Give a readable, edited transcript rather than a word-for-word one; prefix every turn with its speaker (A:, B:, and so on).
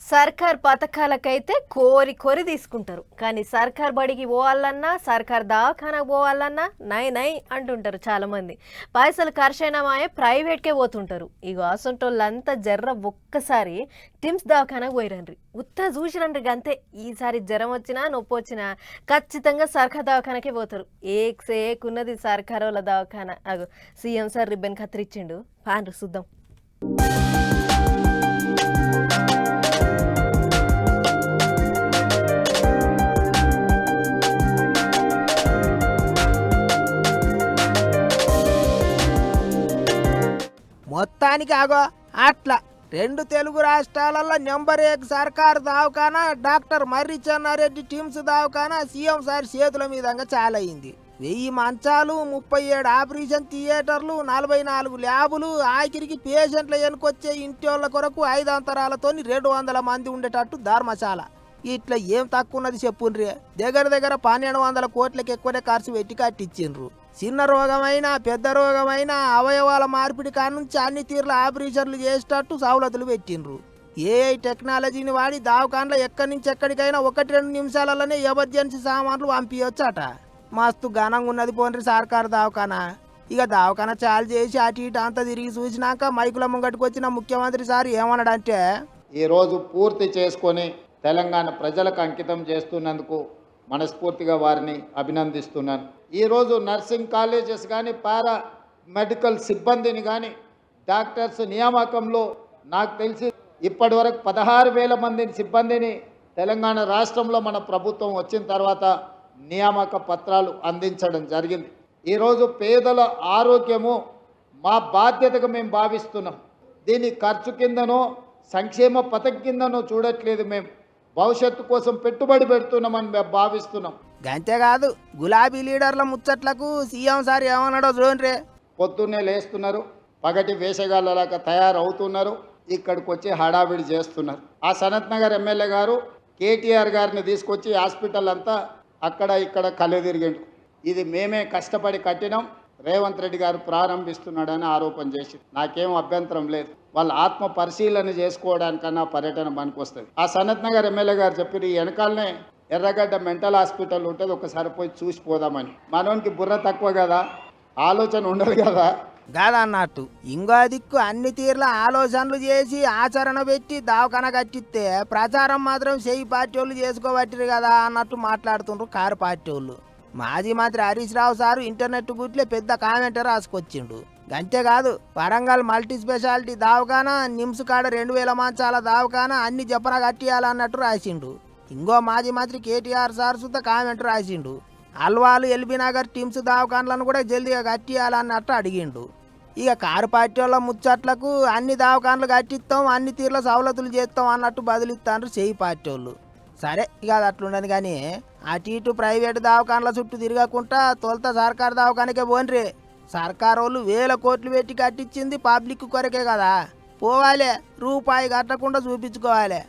A: సర్కార్ పథకాలకైతే కోరి కోరి తీసుకుంటారు. కానీ సర్కార్ బడికి పోవాలన్నా, సర్కార్ దవాఖానకు పోవాలన్నా నై నై అంటుంటారు చాలామంది. పైసలు ఖర్చైనమాయే ప్రైవేట్కే పోతుంటారు. ఇగో అసొంటోళ్ళంతా జర్ర ఒక్కసారి టిమ్స్ దవాఖానకు పోయిరండ్రి. ఉత్త చూసిరండ్రి గంతే. ఈసారి జ్వరం వచ్చినా నొప్పి వచ్చినా ఖచ్చితంగా సర్కార్ దవాఖానకే పోతారు. ఏకున్నది సర్కార్ వాళ్ళ దవాఖాన. అగో సీఎం సార్ రిబ్బన్ కత్తిరించిండు. పాండ్రు చూద్దాం.
B: మొత్తానికి ఆగో అట్లా రెండు తెలుగు రాష్ట్రాలలో నెంబర్ 1 సర్కారు దవాఖానా డాక్టర్ మర్రి చెన్నారెడ్డి టిమ్స్ దవాఖానా సీఎం సార్ చేతుల మీదంగా చాలా అయింది. 1000 మంచాలు, 37 ఆపరేషన్ థియేటర్లు, 44 ల్యాబులు, ఆఖరికి పేషెంట్ల వెనుకొచ్చే ఇంటోళ్ళ కొరకు 5 అంతరాలతో 200 మంది ఉండేటట్టు ధర్మశాల. ఇట్లా ఏం తక్కువ ఉన్నది చెప్పుండ్రి. దగ్గర 1200 కోట్లకి ఎక్కువనే ఖర్చు పెట్టి కట్టించిండ్రు. చిన్న రోగమైనా పెద్ద రోగమైనా అవయవాల మార్పిడి కానుంచి అన్ని తీర్ల ఆపరేషన్లు చేసేటట్టు సౌలతులు పెట్టిండ్రు. ఏఐ టెక్నాలజీని వాడి దవాఖానలో ఎక్కడి నుంచి ఎక్కడికైనా 1-2 నిమిషాలలోనే ఎమర్జెన్సీ సామాన్లు పంపించొచ్చట. మస్తు ఘనంగా ఉన్నది పోండ్రి సర్కారు దవాఖానా. ఇక దవాఖానా చాలు చేసి అటు ఇటు అంతా తిరిగి చూసినాక మైకుల ముంగటికి వచ్చిన ముఖ్యమంత్రి సార్ ఏమన్నాడంటే,
C: ఈరోజు పూర్తి చేసుకొని తెలంగాణ ప్రజలకు అంకితం చేస్తున్నందుకు మనస్ఫూర్తిగా వారిని అభినందిస్తున్నాను. ఈరోజు నర్సింగ్ కాలేజెస్ కానీ పారా మెడికల్ సిబ్బందిని కానీ డాక్టర్స్ నియామకంలో నాకు తెలిసి ఇప్పటి వరకు 16,000 మంది సిబ్బందిని తెలంగాణ రాష్ట్రంలో మన ప్రభుత్వం వచ్చిన తర్వాత నియామక పత్రాలు అందించడం జరిగింది. ఈరోజు పేదల ఆరోగ్యము మా బాధ్యతగా మేము భావిస్తున్నాం. దీని ఖర్చు కిందనో సంక్షేమ పథకం కిందనో చూడట్లేదు. మేము భవిష్యత్తు కోసం పెట్టుబడి పెడుతున్నామని మేము భావిస్తున్నాం.
B: అంతేకాదు గులాబీ లీడర్ల ముచ్చట్లకు సీఎం సార్ ఏమన్నాడో చూడండి.
C: పొద్దున్నే లేస్తున్నారు, పగటి వేషగాళ్ళలాగా తయారవుతున్నారు, ఇక్కడికి వచ్చి హడావిడి చేస్తున్నారు. ఆ సనత్ నగర్ ఎమ్మెల్యే గారు కేటీఆర్ గారిని తీసుకొచ్చి హాస్పిటల్ అంతా అక్కడ ఇక్కడ కళ్ళు తిరిగిండు. ఇది మేమే కష్టపడి కట్టినాం, రేవంత్ రెడ్డి గారు ప్రారంభిస్తున్నాడని ఆరోపణ చేసి నాకేం అభ్యంతరం లేదు. వాళ్ళ ఆత్మ పరిశీలన చేసుకోవడానికన్నా పర్యటన పనికొస్తుంది. ఆ సనత్ నగర్ ఎమ్మెల్యే గారు చెప్పి ఈ వెనకాలనే ఎర్రగడ్డ మెంటల్ హాస్పిటల్ ఉంటుంది, ఒకసారి పోయి చూసిపోదామని. మనోనికి బుర్ర తక్కువ కదా, ఆలోచన ఉండదు కదా.
B: కాదన్నట్టు ఇంకో దిక్కు అన్ని తీర్ల ఆలోచనలు చేసి ఆచరణ పెట్టి దవాఖాన కట్టిస్తే ప్రచారం మాత్రం చెయ్యి పార్టీ వాళ్ళు చేసుకోబట్టిరు కదా అన్నట్టు మాట్లాడుతుండ్రు కారు పార్టీ వాళ్ళు. మాజీ మంత్రి హరీష్ రావు సారు ఇంటర్నెట్ గుట్లే పెద్ద కామెంట్ రాసుకొచ్చిండు. అంతేకాదు వరంగల్ మల్టీ స్పెషాలిటీ దవాఖానా, నిమ్స్ కాడ 2000 మంచాల దవాఖానా అన్ని జపన కట్టియాలన్నట్టు రాసిండు. ఇంకో మాజీ మంత్రి కేటీఆర్ సార్ సుత కామెంట్ రాసిండు. అల్వాలు, ఎల్బీ నగర్ టిమ్స్ దవాఖానలను కూడా జల్దిగా కట్టియాలన్నట్టు అడిగిండు. ఇక కారు పార్టీ వాళ్ళ ముచ్చట్లకు అన్ని దవాఖానలు కట్టిస్తాం, అన్ని తీర్ల సవలతులు చేస్తాం అన్నట్టు బదులిస్తాండ్రు చెయ్యి పార్టీ వాళ్ళు. సరే ఇక అది అట్లుండదు కానీ అటు ఇటు ప్రైవేటు దవాఖానల చుట్టూ తిరగకుండా తొలుత సర్కారు దవాఖానకే పోన్రి. సర్కారు వాళ్ళు 1000 కోట్లు పెట్టి కట్టించింది పబ్లిక్ కొరకే కదా. పోవాలి, రూపాయి కట్టకుండా చూపించుకోవాలి.